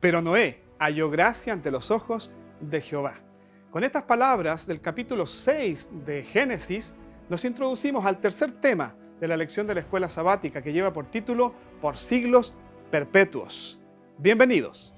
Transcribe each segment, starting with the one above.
Pero Noé halló gracia ante los ojos de Jehová. Con estas palabras del capítulo 6 de Génesis, nos introducimos al tercer tema de la lección de la escuela sabática que lleva por título Por siglos perpetuos. Bienvenidos.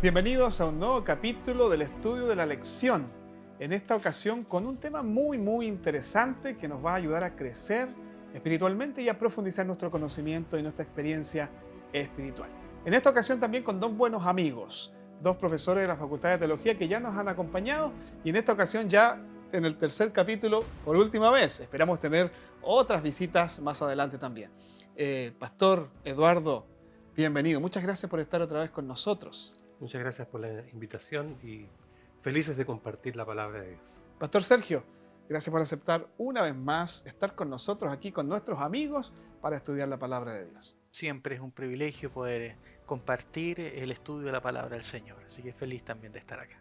Bienvenidos a un nuevo capítulo del estudio de la lección. En esta ocasión con un tema muy interesante que nos va a ayudar a crecer espiritualmente y a profundizar nuestro conocimiento y nuestra experiencia espiritual. En esta ocasión también con dos buenos amigos, dos profesores de la Facultad de Teología que ya nos han acompañado y en esta ocasión ya en el tercer capítulo por última vez. Esperamos tener otras visitas más adelante también. Pastor Eduardo, bienvenido. Muchas gracias por estar otra vez con nosotros. Muchas gracias por la invitación y felices de compartir la palabra de Dios. Pastor Sergio, gracias por aceptar una vez más estar con nosotros aquí, con nuestros amigos, para estudiar la palabra de Dios. Siempre es un privilegio poder compartir el estudio de la palabra del Señor, así que feliz también de estar acá.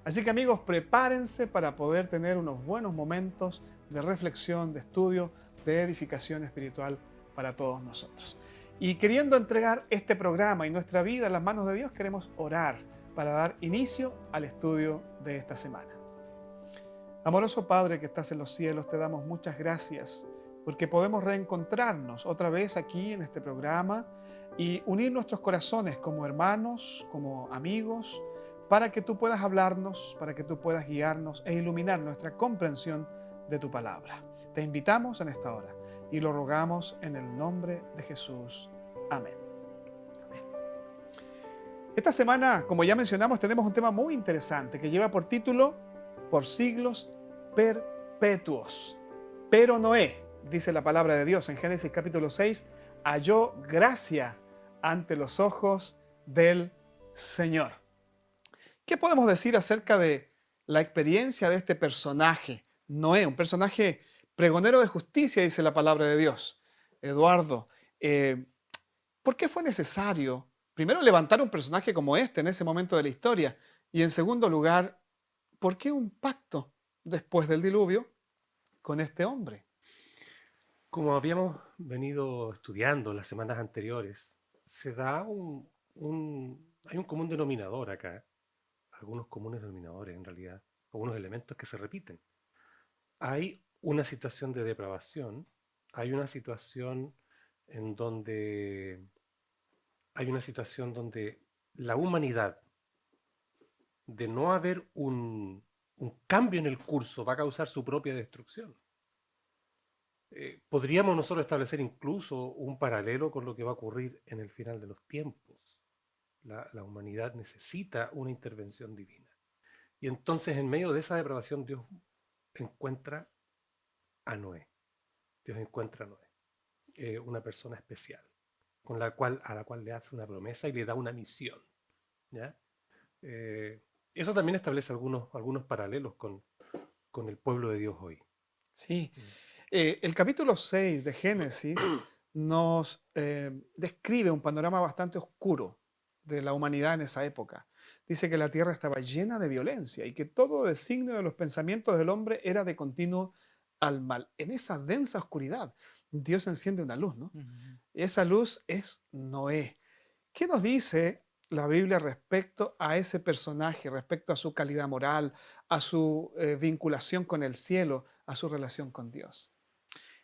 Así que amigos, prepárense para poder tener unos buenos momentos de reflexión, de estudio, de edificación espiritual para todos nosotros. Y queriendo entregar este programa y nuestra vida en las manos de Dios, queremos orar para dar inicio al estudio de esta semana. Amoroso Padre que estás en los cielos, te damos muchas gracias porque podemos reencontrarnos otra vez aquí en este programa y unir nuestros corazones como hermanos, como amigos, para que tú puedas hablarnos, para que tú puedas guiarnos e iluminar nuestra comprensión de tu palabra. Te invitamos en esta hora y lo rogamos en el nombre de Jesús. Amén. Esta semana, como ya mencionamos, tenemos un tema muy interesante que lleva por título Por siglos perpetuos. Pero Noé, dice la palabra de Dios en Génesis capítulo 6, halló gracia ante los ojos del Señor. ¿Qué podemos decir acerca de la experiencia de este personaje, Noé? Un personaje pregonero de justicia, dice la palabra de Dios. Eduardo, ¿por qué fue necesario, primero, levantar un personaje como este en ese momento de la historia? Y en segundo lugar, ¿por qué un pacto después del diluvio con este hombre? Como habíamos venido estudiando las semanas anteriores, se da hay un común denominador acá, algunos comunes denominadores en realidad, algunos elementos que se repiten. Hay una situación de depravación, hay una situación en donde la humanidad, de no haber un cambio en el curso, va a causar su propia destrucción. Podríamos nosotros establecer incluso un paralelo con lo que va a ocurrir en el final de los tiempos. La humanidad necesita una intervención divina. Y entonces, en medio de esa depravación, Dios encuentra a Noé. Dios encuentra a Noé, una persona especial, a la cual le hace una promesa y le da una misión. ¿Ya? Eso también establece algunos paralelos con el pueblo de Dios hoy. Sí, el capítulo 6 de Génesis nos describe un panorama bastante oscuro de la humanidad en esa época. Dice que la tierra estaba llena de violencia y que todo designio de los pensamientos del hombre era de continuo al mal. En esa densa oscuridad, Dios enciende una luz, ¿no? Esa luz es Noé. ¿Qué nos dice la Biblia respecto a ese personaje, respecto a su calidad moral, a su vinculación con el cielo, a su relación con Dios?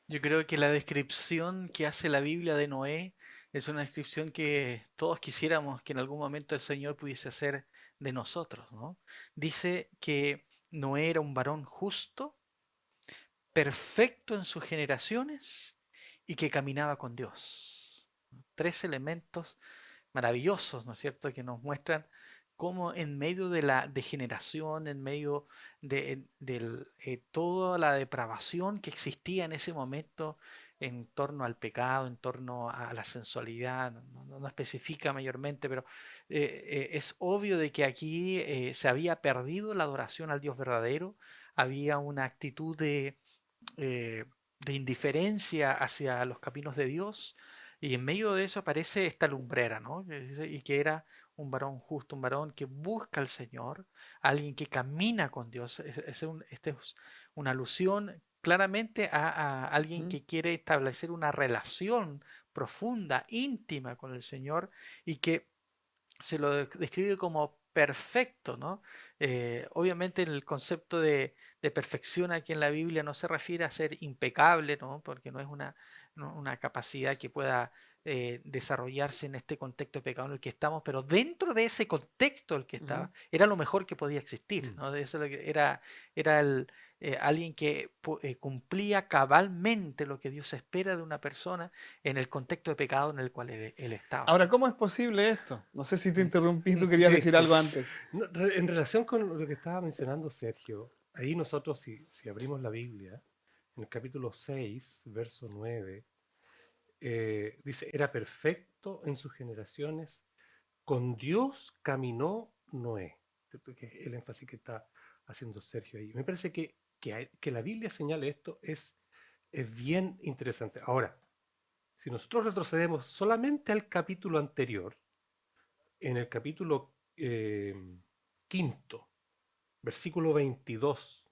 Yo creo que la descripción que hace la Biblia de Noé es una descripción que todos quisiéramos que en algún momento el Señor pudiese hacer de nosotros, ¿no? Dice que Noé era un varón justo, perfecto en sus generaciones y que caminaba con Dios. Tres elementos maravillosos, ¿no es cierto?, que nos muestran cómo en medio de la degeneración, en medio de toda la depravación que existía en ese momento en torno al pecado, en torno a la sensualidad, no especifica mayormente, pero es obvio de que aquí se había perdido la adoración al Dios verdadero, había una actitud eh, de indiferencia hacia los caminos de Dios, y en medio de eso aparece esta lumbrera, ¿no? Y que era un varón justo, un varón que busca al Señor, alguien que camina con Dios. Este es una alusión claramente a alguien Ujú. que quiere establecer una relación profunda, íntima con el Señor, y que se lo describe como perfecto, ¿no? Obviamente el concepto de perfección aquí en la Biblia no se refiere a ser impecable, ¿no? Porque no es una capacidad que pueda desarrollarse en este contexto de pecado en el que estamos, pero dentro de ese contexto en el que Ujú. estaba, era lo mejor que podía existir, Mm. ¿no? De eso era alguien que cumplía cabalmente lo que Dios espera de una persona en el contexto de pecado en el cual él estaba. Ahora, ¿cómo es posible esto? No sé si te Mm. interrumpí, tú querías Sí. decir algo antes. No, en relación con lo que estaba mencionando Sergio, ahí nosotros, si abrimos la Biblia, en el capítulo 6, verso 9, dice, era perfecto en sus generaciones, con Dios caminó Noé. ¿Cierto? Que es el énfasis que está haciendo Sergio ahí. Me parece que la Biblia señale esto es bien interesante. Ahora, si nosotros retrocedemos solamente al capítulo anterior, en el capítulo quinto, versículo 22,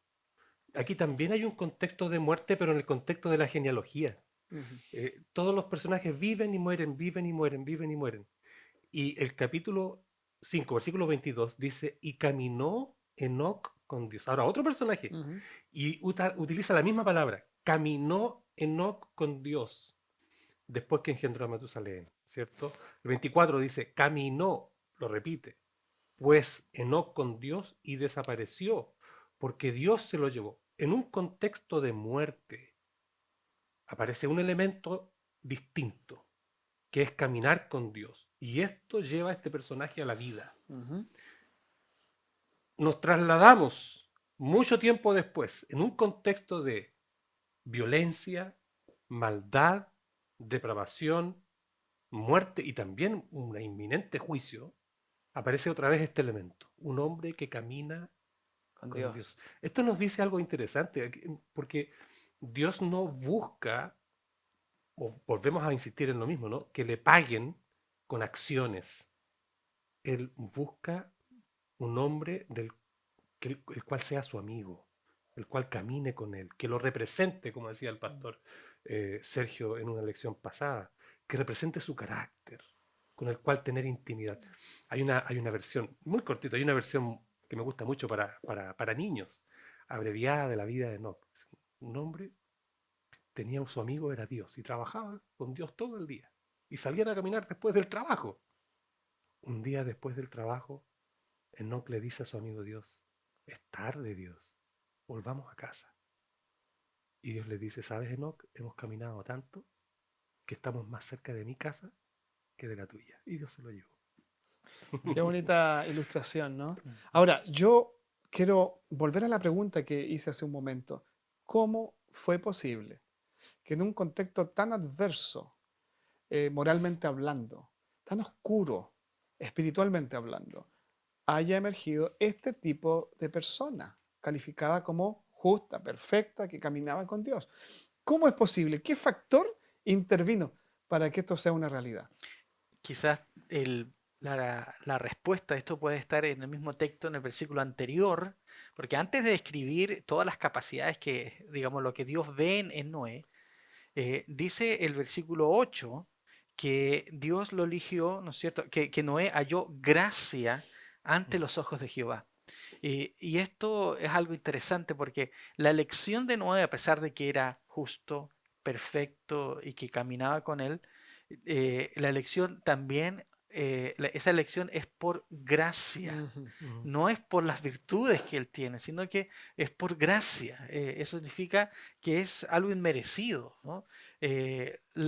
aquí también hay un contexto de muerte, pero en el contexto de la genealogía. Ujú. Todos los personajes viven y mueren, viven y mueren, viven y mueren. Y el capítulo 5, versículo 22 dice, y caminó Enoc con Dios. Ahora, otro personaje, Ujú. y utiliza la misma palabra, caminó Enoc con Dios, después que engendró a Matusalén, ¿cierto? El 24 dice, caminó, lo repite, pues Enoc con Dios y desapareció, porque Dios se lo llevó. En un contexto de muerte aparece un elemento distinto, que es caminar con Dios. Y esto lleva a este personaje a la vida. Ujú. Nos trasladamos mucho tiempo después, en un contexto de violencia, maldad, depravación, muerte y también un inminente juicio, aparece otra vez este elemento, un hombre que camina Con con Dios. Dios. Esto nos dice algo interesante, porque Dios no busca, o volvemos a insistir en lo mismo, ¿no? Que le paguen con acciones. Él busca un hombre el cual sea su amigo, el cual camine con él, que lo represente, como decía el pastor Sergio en una lección pasada, que represente su carácter, con el cual tener intimidad. Hay una versión, muy cortita, hay una versión que me gusta mucho para niños, abreviada de la vida de Enoch. Un hombre tenía su amigo, era Dios, y trabajaba con Dios todo el día. Y salían a caminar después del trabajo. Un día después del trabajo, Enoch le dice a su amigo Dios, es tarde Dios, volvamos a casa. Y Dios le dice, ¿sabes Enoch? Hemos caminado tanto que estamos más cerca de mi casa que de la tuya. Y Dios se lo llevó. Qué bonita ilustración, ¿no? Ahora, yo quiero volver a la pregunta que hice hace un momento. ¿Cómo fue posible que en un contexto tan adverso, moralmente hablando, tan oscuro, espiritualmente hablando, haya emergido este tipo de persona, calificada como justa, perfecta, que caminaba con Dios? ¿Cómo es posible? ¿Qué factor intervino para que esto sea una realidad? Quizás la respuesta a esto puede estar en el mismo texto, en el versículo anterior, porque antes de describir todas las capacidades que, digamos, lo que Dios ve en Noé, dice el versículo 8 que Dios lo eligió, ¿no es cierto? Que Noé halló gracia ante los ojos de Jehová. Y esto es algo interesante porque la elección de Noé, a pesar de que era justo, perfecto y que caminaba con él, la elección también, esa elección es por gracia, Ujú. Mm. no es por las virtudes que él tiene, sino que es por gracia. Eso significa que es algo inmerecido, ¿no?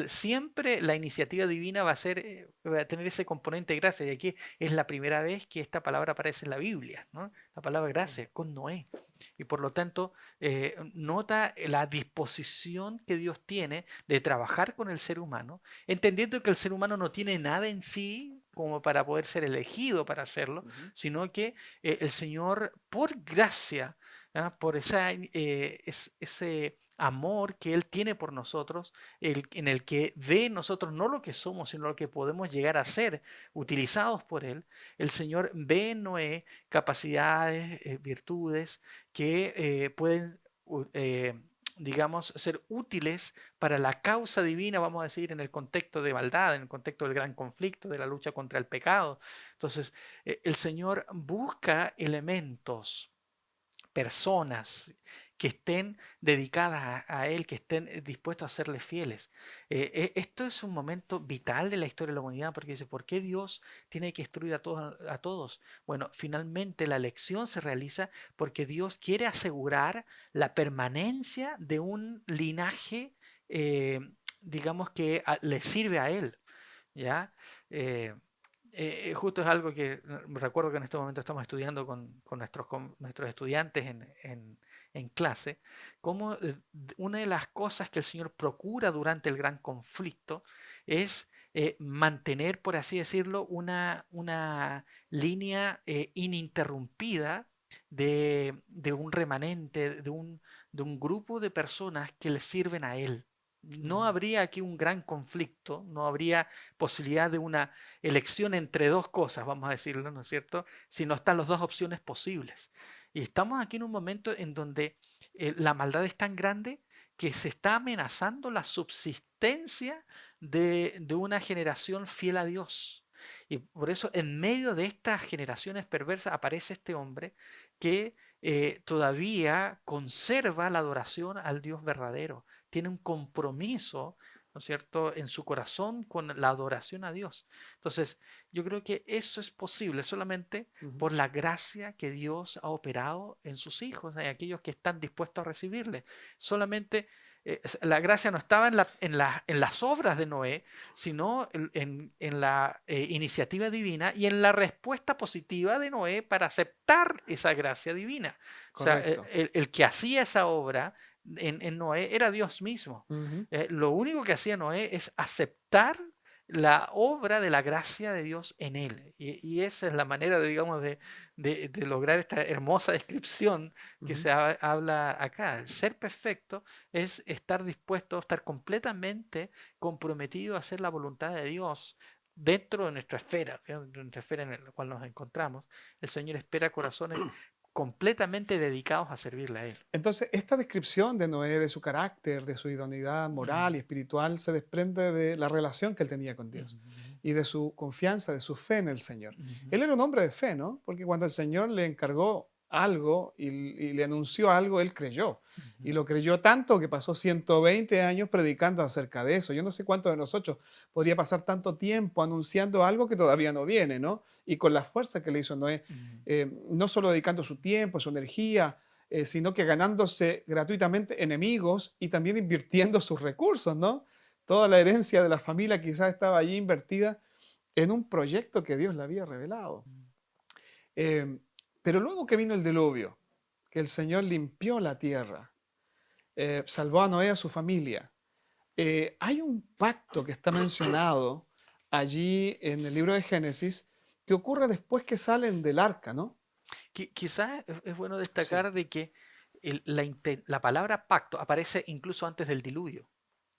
Siempre la iniciativa divina va a tener ese componente de gracia, y aquí es la primera vez que esta palabra aparece en la Biblia, ¿no? La palabra gracia, con Noé. Y por lo tanto, nota la disposición que Dios tiene de trabajar con el ser humano, entendiendo que el ser humano no tiene nada en sí como para poder ser elegido para hacerlo, Ujú. sino que el Señor, por gracia, por ese amor que Él tiene por nosotros, en el que ve en nosotros no lo que somos, sino lo que podemos llegar a ser, utilizados por Él, el Señor ve en Noé capacidades, virtudes que pueden, digamos, ser útiles para la causa divina, vamos a decir, en el contexto de maldad, en el contexto del gran conflicto, de la lucha contra el pecado. Entonces, el Señor busca elementos, personas que estén dedicadas a Él, que estén dispuestos a serle fieles. Esto es un momento vital de la historia de la humanidad porque dice, ¿por qué Dios tiene que destruir a todos? Bueno, finalmente la elección se realiza porque Dios quiere asegurar la permanencia de un linaje, eh, digamos, que le sirve a Él. ¿Ya? Eh, Justo es algo que recuerdo que en este momento estamos estudiando con nuestros estudiantes en clase, como una de las cosas que el Señor procura durante el gran conflicto es mantener, por así decirlo, una línea ininterrumpida de un remanente, de un grupo de personas que le sirven a Él. No Mm. habría aquí un gran conflicto, no habría posibilidad de una elección entre dos cosas, vamos a decirlo, ¿no es cierto? Si no están las dos opciones posibles. Y estamos aquí en un momento en donde la maldad es tan grande que se está amenazando la subsistencia de una generación fiel a Dios. Y por eso en medio de estas generaciones perversas aparece este hombre que todavía conserva la adoración al Dios verdadero, tiene un compromiso, ¿no es cierto?, en su corazón con la adoración a Dios. Entonces, yo creo que eso es posible solamente Ujú. por la gracia que Dios ha operado en sus hijos, en aquellos que están dispuestos a recibirle. Solamente la gracia no estaba en las obras de Noé, sino en la iniciativa divina y en la respuesta positiva de Noé para aceptar esa gracia divina. O sea, Correcto. el que hacía esa obra en Noé era Dios mismo. Ujú. Lo único que hacía Noé es aceptar la obra de la gracia de Dios en él. Y esa es la manera, digamos, de lograr esta hermosa descripción que Ujú. se habla acá. El ser perfecto es estar dispuesto, estar completamente comprometido a hacer la voluntad de Dios dentro de nuestra esfera, de nuestra esfera en la cual nos encontramos. El Señor espera corazones completamente dedicados a servirle a Él. Entonces, esta descripción de Noé, de su carácter, de su idoneidad moral y espiritual, se desprende de la relación que él tenía con Dios Ujú, y de su confianza, de su fe en el Señor. ujú, Él era un hombre de fe, ¿no? Porque cuando el Señor le encargó algo y le anunció algo, él creyó. ujú, Y lo creyó tanto que pasó 120 años predicando acerca de eso. Yo no sé cuántos de nosotros podría pasar tanto tiempo anunciando algo que todavía no viene, ¿no? Y con la fuerza que le hizo Noé, ujú, no solo dedicando su tiempo, su energía, sino que ganándose gratuitamente enemigos y también invirtiendo sus recursos, ¿no? Toda la herencia de la familia quizás estaba allí invertida en un proyecto que Dios le había revelado. Eh, pero luego que vino el diluvio, que el Señor limpió la tierra, salvó a Noé y a su familia, hay un pacto que está mencionado allí en el libro de Génesis que ocurre después que salen del arca, ¿no? Quizás es bueno Sí. destacar de que la palabra pacto aparece incluso antes del diluvio,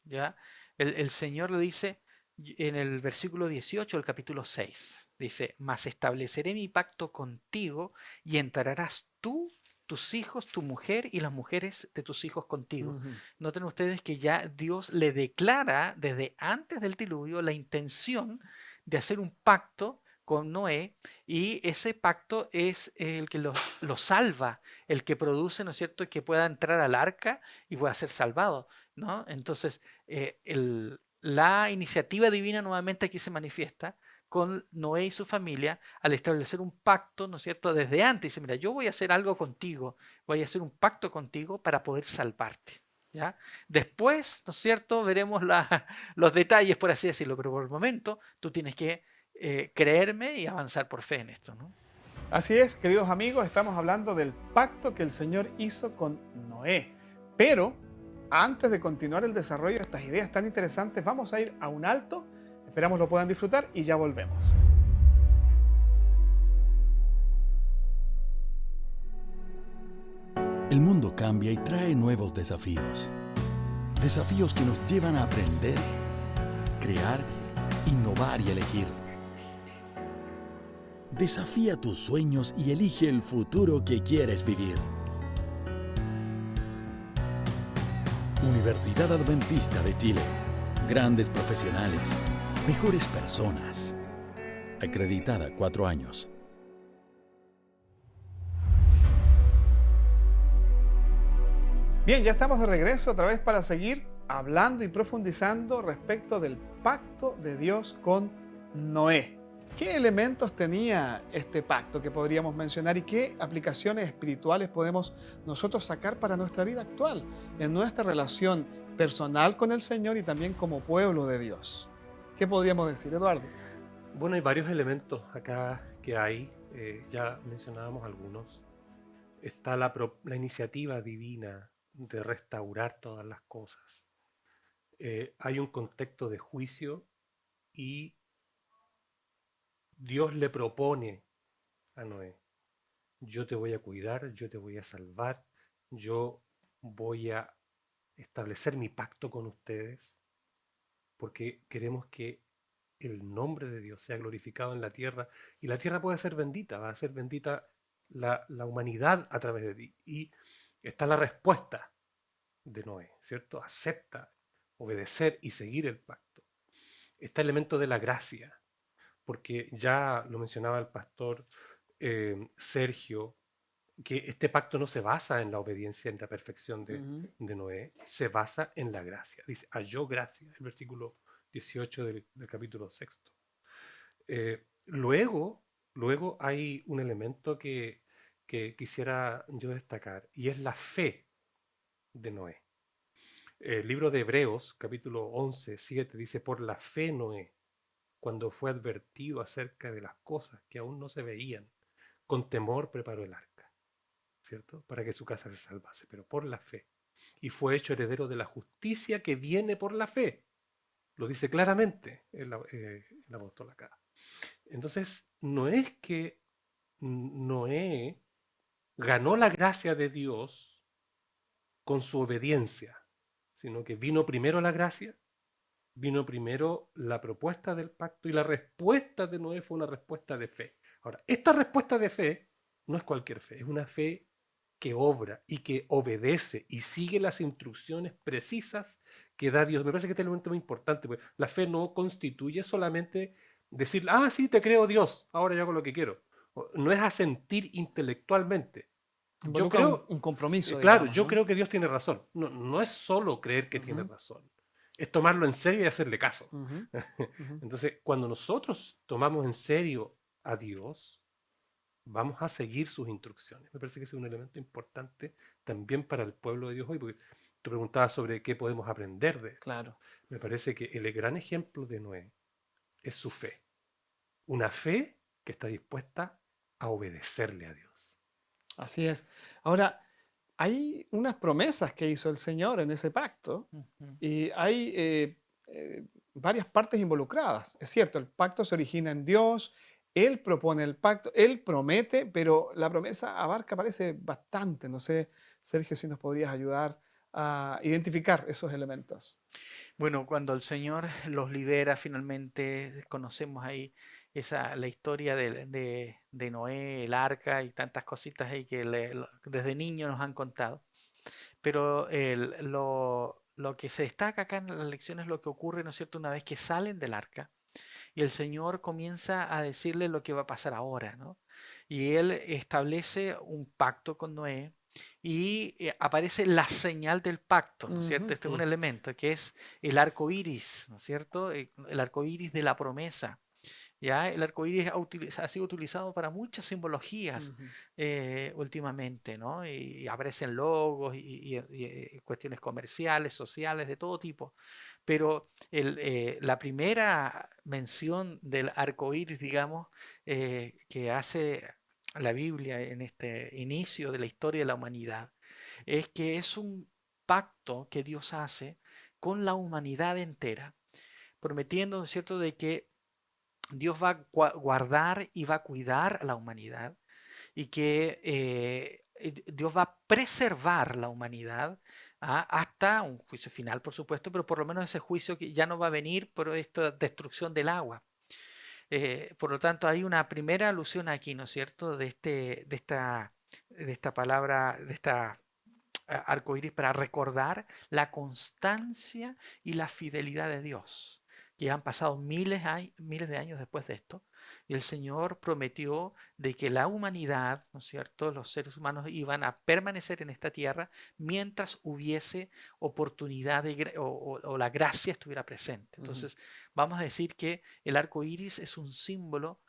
¿ya? El Señor le dice en el versículo 18 del capítulo 6, dice, mas estableceré mi pacto contigo y entrarás tú, tus hijos, tu mujer y las mujeres de tus hijos contigo. Ujú. Noten ustedes que ya Dios le declara desde antes del diluvio la intención de hacer un pacto con Noé y ese pacto es el que lo salva, el que produce, ¿no es cierto?, que pueda entrar al arca y pueda ser salvado, ¿no? Entonces, la iniciativa divina nuevamente aquí se manifiesta con Noé y su familia al establecer un pacto, ¿no es cierto?, desde antes. Dice, mira, yo voy a hacer algo contigo, voy a hacer un pacto contigo para poder salvarte. ¿Ya? Después, ¿no es cierto?, veremos los detalles, por así decirlo, pero por el momento tú tienes que creerme y avanzar por fe en esto, ¿no? Así es, queridos amigos, estamos hablando del pacto que el Señor hizo con Noé. Pero antes de continuar el desarrollo de estas ideas tan interesantes, vamos a ir a un alto. Esperamos lo puedan disfrutar y ya volvemos. El mundo cambia y trae nuevos desafíos. Desafíos que nos llevan a aprender, crear, innovar y elegir. Desafía tus sueños y elige el futuro que quieres vivir. Universidad Adventista de Chile. Grandes profesionales, mejores personas. Acreditada 4 años. Bien, ya estamos de regreso otra vez para seguir hablando y profundizando respecto del pacto de Dios con Noé. ¿Qué elementos tenía este pacto que podríamos mencionar y qué aplicaciones espirituales podemos nosotros sacar para nuestra vida actual, en nuestra relación personal con el Señor y también como pueblo de Dios? ¿Qué podríamos decir, Eduardo? Bueno, hay varios elementos acá que hay, ya mencionábamos algunos. Está la iniciativa divina de restaurar todas las cosas. Hay un contexto de juicio y Dios le propone a Noé: yo te voy a cuidar, yo te voy a salvar, yo voy a establecer mi pacto con ustedes, porque queremos que el nombre de Dios sea glorificado en la tierra y la tierra puede ser bendita, va a ser bendita la humanidad a través de ti. Y está la respuesta de Noé, ¿cierto? Acepta obedecer y seguir el pacto. Está el elemento de la gracia, porque ya lo mencionaba el pastor Sergio, que este pacto no se basa en la obediencia, en la perfección de Noé, se basa en la gracia. Dice, halló gracia, el versículo 18 del capítulo 6. Luego hay un elemento que quisiera yo destacar, y es la fe de Noé. El libro de Hebreos, capítulo 11, 7, dice, por la fe Noé, cuando fue advertido acerca de las cosas que aún no se veían, con temor preparó el arca, ¿cierto? Para que su casa se salvase, pero por la fe. Y fue hecho heredero de la justicia que viene por la fe. Lo dice claramente el apóstol acá. Entonces, no es que Noé ganó la gracia de Dios con su obediencia, sino que vino primero la gracia, vino primero la propuesta del pacto y la respuesta de Noé fue una respuesta de fe. Ahora, esta respuesta de fe no es cualquier fe, es una fe que obra y que obedece y sigue las instrucciones precisas que da Dios. Me parece que este elemento es muy importante, porque la fe no constituye solamente decir, ah, sí, te creo Dios, ahora yo hago lo que quiero. No es asentir intelectualmente. Yo Involucra creo, un compromiso, claro, digamos, yo ¿no? creo que Dios tiene razón. No, no es solo creer que tiene Ujú, razón, es tomarlo en serio y hacerle caso. ujú, ujú. Entonces, cuando nosotros tomamos en serio a Dios, vamos a seguir sus instrucciones. Me parece que ese es un elemento importante también para el pueblo de Dios hoy, porque tú preguntabas sobre qué podemos aprender de esto. Claro. Me parece que el gran ejemplo de Noé es su fe. Una fe que está dispuesta a obedecerle a Dios. Así es. Ahora, hay unas promesas que hizo el Señor en ese pacto Ujú. y hay varias partes involucradas. Es cierto, el pacto se origina en Dios, Él propone el pacto, Él promete, pero la promesa abarca, parece bastante. No sé, Sergio, si nos podrías ayudar a identificar esos elementos. Bueno, cuando el Señor los libera finalmente, conocemos ahí la historia de Noé, el arca y tantas cositas ahí que desde niño nos han contado. Pero lo que se destaca acá en la lección es lo que ocurre, ¿no es cierto?, una vez que salen del arca y el Señor comienza a decirle lo que va a pasar ahora, ¿no? Y Él establece un pacto con Noé y aparece la señal del pacto, ¿no es cierto? Ujú, Este es un elemento que es el arco iris, ¿no es cierto? El arco iris de la promesa. ¿Ya? El arco iris ha sido utilizado para muchas simbologías ujú. últimamente, ¿no? Y aparecen logos y cuestiones comerciales, sociales, de todo tipo. Pero la primera mención del arco iris, digamos, que hace la Biblia en este inicio de la historia de la humanidad es que es un pacto que Dios hace con la humanidad entera, prometiendo, ¿no es cierto?, de que Dios va a guardar y va a cuidar a la humanidad y que Dios va a preservar la humanidad hasta un juicio final, por supuesto, pero por lo menos ese juicio que ya no va a venir por esta destrucción del agua. Por lo tanto, hay una primera alusión aquí, ¿no es cierto?, de esta palabra, de esta arco iris para recordar la constancia y la fidelidad de Dios. Que han pasado miles de años después de esto, y el Señor prometió de que la humanidad, ¿no es cierto?, los seres humanos iban a permanecer en esta tierra mientras hubiese oportunidad o la gracia estuviera presente. Entonces, vamos a decir que el arco iris es un símbolo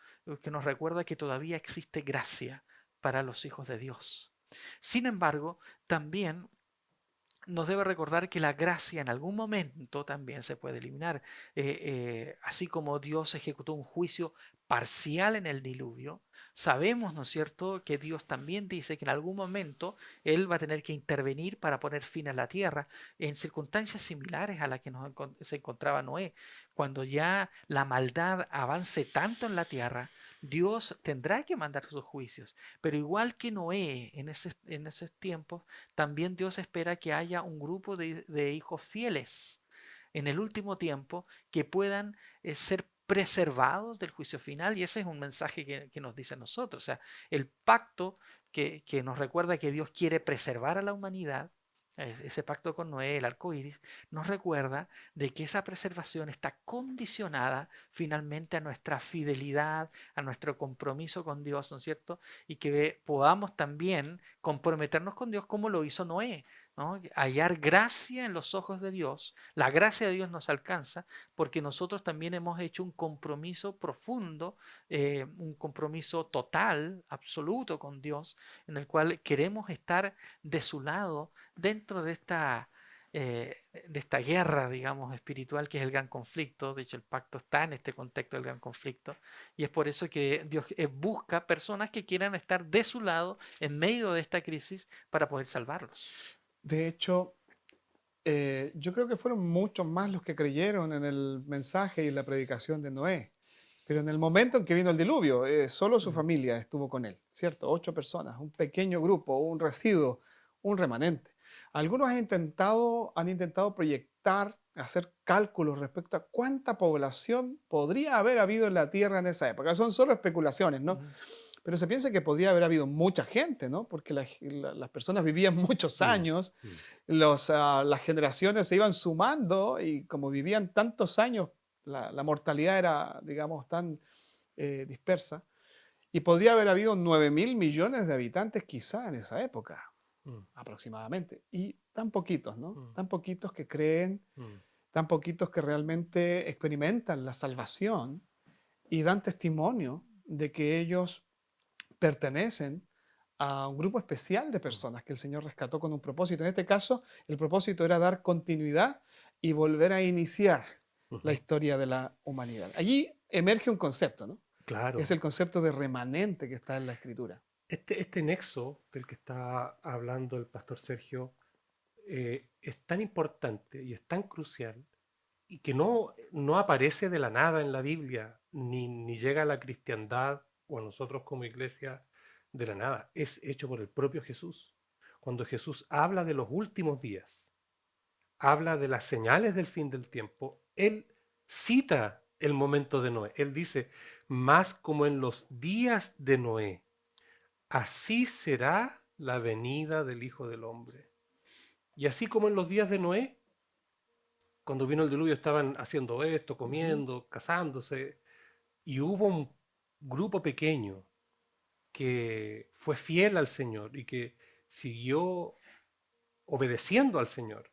que nos recuerda que todavía existe gracia para los hijos de Dios. Sin embargo, también nos debe recordar que la gracia en algún momento también se puede eliminar. Así como Dios ejecutó un juicio parcial en el diluvio, sabemos, ¿no es cierto?, que Dios también dice que en algún momento Él va a tener que intervenir para poner fin a la tierra en circunstancias similares a las que se encontraba Noé. Cuando ya la maldad avance tanto en la tierra, Dios tendrá que mandar sus juicios. Pero igual que Noé en esos tiempos, también Dios espera que haya un grupo de hijos fieles en el último tiempo que puedan ser preservados del juicio final, y ese es un mensaje que nos dice a nosotros. O sea, el pacto que nos recuerda que Dios quiere preservar a la humanidad, ese pacto con Noé, el arco iris, nos recuerda de que esa preservación está condicionada finalmente a nuestra fidelidad, a nuestro compromiso con Dios, ¿no es cierto? Y que podamos también comprometernos con Dios como lo hizo Noé, ¿no? Hallar gracia en los ojos de Dios. La gracia de Dios nos alcanza porque nosotros también hemos hecho un compromiso profundo, un compromiso total, absoluto con Dios, en el cual queremos estar de su lado dentro de esta guerra, digamos, espiritual que es el gran conflicto. De hecho, el pacto está en este contexto del gran conflicto, y es por eso que Dios busca personas que quieran estar de su lado en medio de esta crisis para poder salvarlos. De hecho, yo creo que fueron muchos más los que creyeron en el mensaje y la predicación de Noé. Pero en el momento en que vino el diluvio, solo su familia estuvo con él, ¿cierto? 8 personas, un pequeño grupo, un residuo, un remanente. Algunos han intentado proyectar, hacer cálculos respecto a cuánta población podría haber habido en la Tierra en esa época. Son solo especulaciones, ¿no? Pero se piensa que podría haber habido mucha gente, ¿no? Porque las personas vivían muchos años, las generaciones se iban sumando y como vivían tantos años, la mortalidad era, digamos, tan dispersa. Y podría haber habido 9.000 millones de habitantes quizá en esa época, aproximadamente. Y tan poquitos, ¿no? Tan poquitos que creen, tan poquitos que realmente experimentan la salvación y dan testimonio de que ellos pertenecen a un grupo especial de personas que el Señor rescató con un propósito. En este caso, el propósito era dar continuidad y volver a iniciar la historia de la humanidad. Allí emerge un concepto, ¿no? Claro. Es el concepto de remanente que está en la Escritura. Este nexo del que está hablando el pastor Sergio es tan importante y es tan crucial y que no aparece de la nada en la Biblia, ni llega a la cristiandad o a nosotros como iglesia de la nada. Es hecho por el propio Jesús. Cuando Jesús habla de los últimos días, habla de las señales del fin del tiempo, Él cita el momento de Noé. Él dice, más como en los días de Noé, así será la venida del Hijo del Hombre. Y así como en los días de Noé, cuando vino el diluvio estaban haciendo esto, comiendo, casándose, y hubo un grupo pequeño que fue fiel al Señor y que siguió obedeciendo al Señor.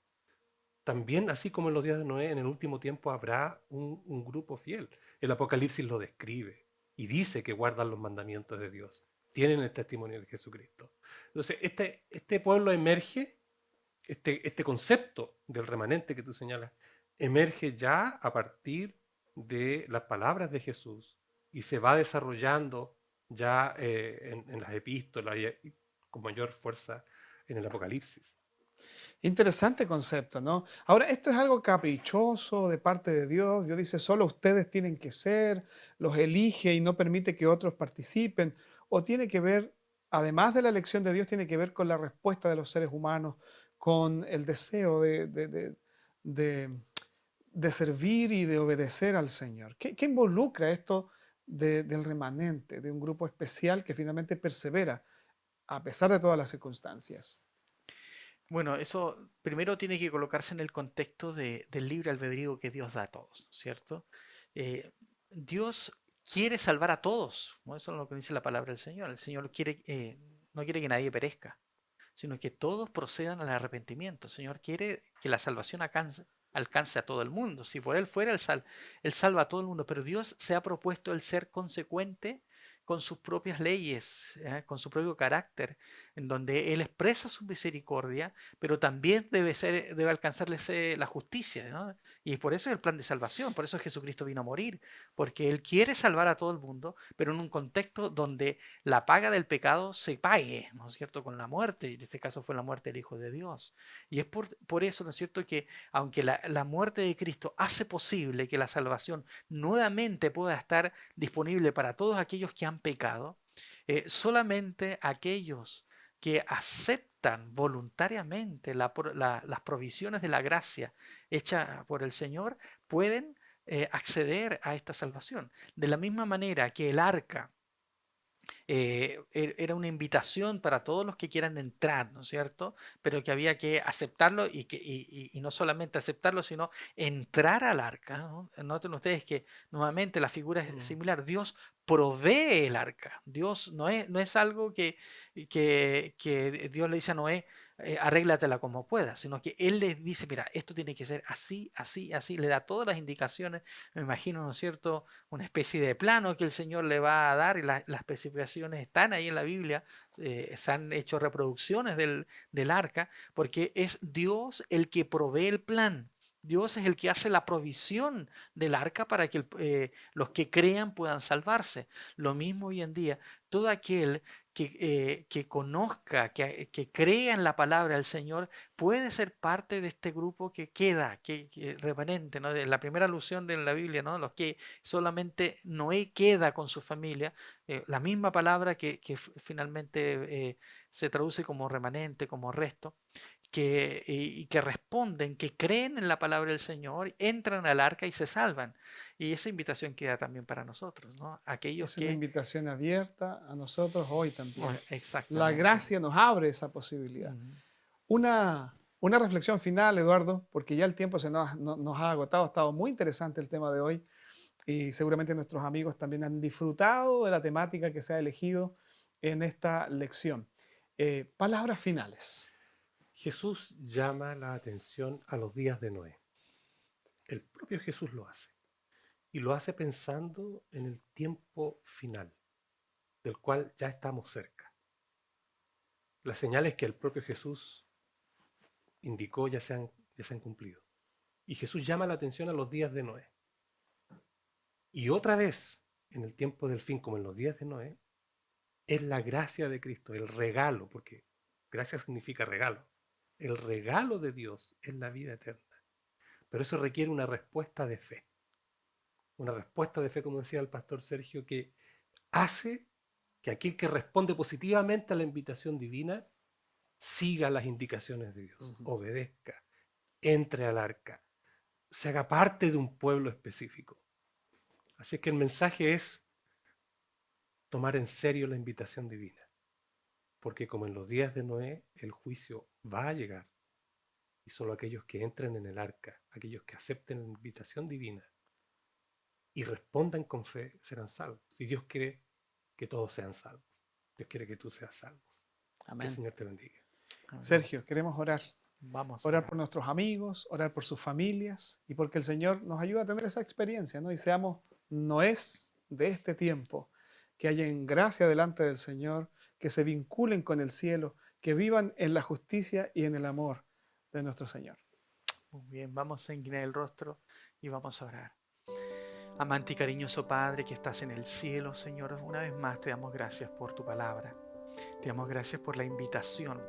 También, así como en los días de Noé, en el último tiempo habrá un grupo fiel. El Apocalipsis lo describe y dice que guardan los mandamientos de Dios. Tienen el testimonio de Jesucristo. Entonces, este pueblo emerge, este concepto del remanente que tú señalas, emerge ya a partir de las palabras de Jesús y se va desarrollando ya en las epístolas y con mayor fuerza en el Apocalipsis. Interesante concepto, ¿no? Ahora, esto es algo caprichoso de parte de Dios. Dios dice, solo ustedes tienen que ser, los elige y no permite que otros participen. O tiene que ver, además de la elección de Dios, tiene que ver con la respuesta de los seres humanos, con el deseo de- de servir y de obedecer al Señor. ¿Qué involucra esto del remanente, de un grupo especial que finalmente persevera a pesar de todas las circunstancias? Bueno, eso primero tiene que colocarse en el contexto del libre albedrío que Dios da a todos, ¿cierto? Eh, Dios quiere salvar a todos, ¿no? Eso es lo que dice la palabra del Señor. El Señor quiere, no quiere que nadie perezca, sino que todos procedan al arrepentimiento. El Señor quiere que la salvación alcance a todo el mundo. Si por Él fuera, Él salva a todo el mundo, pero Dios se ha propuesto el ser consecuente con sus propias leyes, con su propio carácter, en donde Él expresa su misericordia, pero también debe alcanzarles la justicia, ¿no? Y por eso es el plan de salvación, por eso Jesucristo vino a morir, porque Él quiere salvar a todo el mundo, pero en un contexto donde la paga del pecado se pague, ¿no es cierto?, con la muerte, y en este caso fue la muerte del Hijo de Dios. Y es por eso, ¿no es cierto?, que aunque la muerte de Cristo hace posible que la salvación nuevamente pueda estar disponible para todos aquellos que han pecado, solamente aquellos que aceptan voluntariamente las provisiones de la gracia hecha por el Señor pueden acceder a esta salvación. De la misma manera que el arca era una invitación para todos los que quieran entrar, ¿no es cierto? Pero que había que aceptarlo y no solamente aceptarlo, sino entrar al arca, ¿no? Noten ustedes que nuevamente la figura es Mm. similar. Dios provee el arca. Dios no es algo que Dios le dice a Noé, arréglatela como puedas, sino que Él le dice, mira, esto tiene que ser así, así, así. Le da todas las indicaciones, me imagino, ¿no es cierto?, una especie de plano que el Señor le va a dar y las especificaciones están ahí en la Biblia, se han hecho reproducciones del arca, porque es Dios el que provee el plan. Dios es el que hace la provisión del arca para que los que crean puedan salvarse. Lo mismo hoy en día, todo aquel que conozca, que crea en la palabra del Señor, puede ser parte de este grupo que queda, que remanente, ¿no? De la primera alusión de la Biblia, ¿no? Los que solamente Noé queda con su familia, la misma palabra que finalmente se traduce como remanente, como resto, y que responden, que creen en la palabra del Señor, entran al arca y se salvan. Y esa invitación queda también para nosotros, ¿no? Aquellos Es una que... invitación abierta a nosotros hoy también. Bueno, La exactamente. gracia nos abre esa posibilidad. Ujú. Una reflexión final, Eduardo, porque ya el tiempo nos ha agotado. Ha estado muy interesante el tema de hoy y seguramente nuestros amigos también han disfrutado de la temática que se ha elegido en esta lección. Palabras finales. Jesús llama la atención a los días de Noé. El propio Jesús lo hace. Y lo hace pensando en el tiempo final, del cual ya estamos cerca. Las señales que el propio Jesús indicó ya se han cumplido. Y Jesús llama la atención a los días de Noé. Y otra vez, en el tiempo del fin, como en los días de Noé, es la gracia de Cristo, el regalo, porque gracia significa regalo. El regalo de Dios es la vida eterna. Pero eso requiere una respuesta de fe. Una respuesta de fe, como decía el pastor Sergio, que hace que aquel que responde positivamente a la invitación divina siga las indicaciones de Dios, obedezca, entre al arca, se haga parte de un pueblo específico. Así que el mensaje es tomar en serio la invitación divina, porque como en los días de Noé, el juicio va a llegar y solo aquellos que entren en el arca, aquellos que acepten la invitación divina y respondan con fe serán salvos. Y Dios quiere que todos sean salvos. Dios quiere que tú seas salvo. Que el Amén. Señor te bendiga. Amén. Sergio, queremos orar. Vamos. Orar por nuestros amigos, orar por sus familias y porque el Señor nos ayude a tener esa experiencia, ¿no? Y seamos Noés de este tiempo, que hayan gracia delante del Señor, que se vinculen con el cielo, que vivan en la justicia y en el amor de nuestro Señor. Muy bien, vamos a inclinar el rostro y vamos a orar. Amante y cariñoso Padre que estás en el cielo, Señor, una vez más te damos gracias por tu palabra. Te damos gracias por la invitación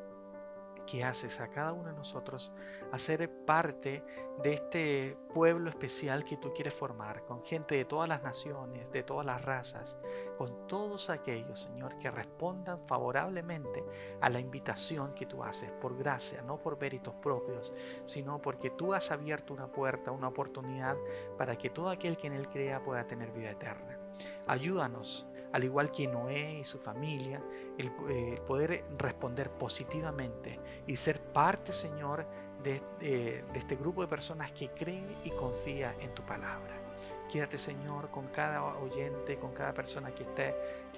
que haces a cada uno de nosotros a ser parte de este pueblo especial que tú quieres formar, con gente de todas las naciones, de todas las razas, con todos aquellos, Señor, que respondan favorablemente a la invitación que tú haces, por gracia, no por méritos propios, sino porque tú has abierto una puerta, una oportunidad para que todo aquel que en él crea pueda tener vida eterna. Ayúdanos, al igual que Noé y su familia, el poder responder positivamente y ser parte, Señor, de este grupo de personas que cree y confía en tu palabra. Quédate, Señor, con cada oyente, con cada persona que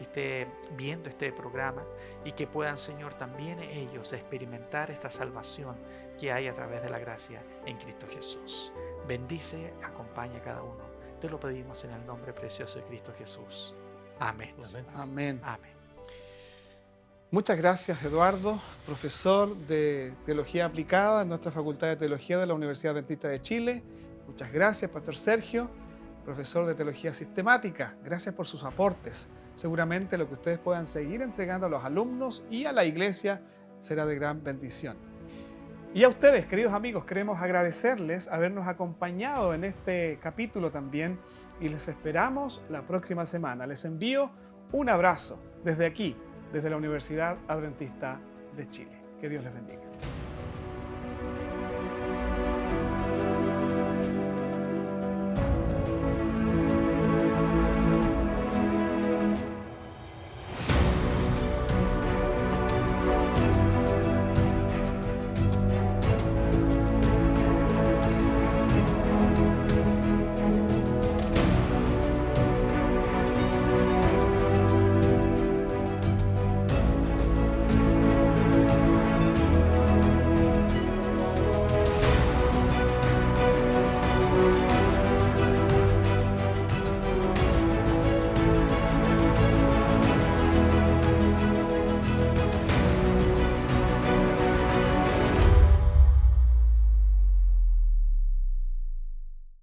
esté viendo este programa, y que puedan, Señor, también ellos experimentar esta salvación que hay a través de la gracia en Cristo Jesús. Bendice, acompaña a cada uno. Te lo pedimos en el nombre precioso de Cristo Jesús. Amén. Amén. Amén. Amén. Muchas gracias, Eduardo, profesor de Teología Aplicada en nuestra Facultad de Teología de la Universidad Adventista de Chile. Muchas gracias, Pastor Sergio, profesor de Teología Sistemática. Gracias por sus aportes. Seguramente lo que ustedes puedan seguir entregando a los alumnos y a la iglesia será de gran bendición. Y a ustedes, queridos amigos, queremos agradecerles habernos acompañado en este capítulo también, y les esperamos la próxima semana. Les envío un abrazo desde aquí, desde la Universidad Adventista de Chile. Que Dios les bendiga.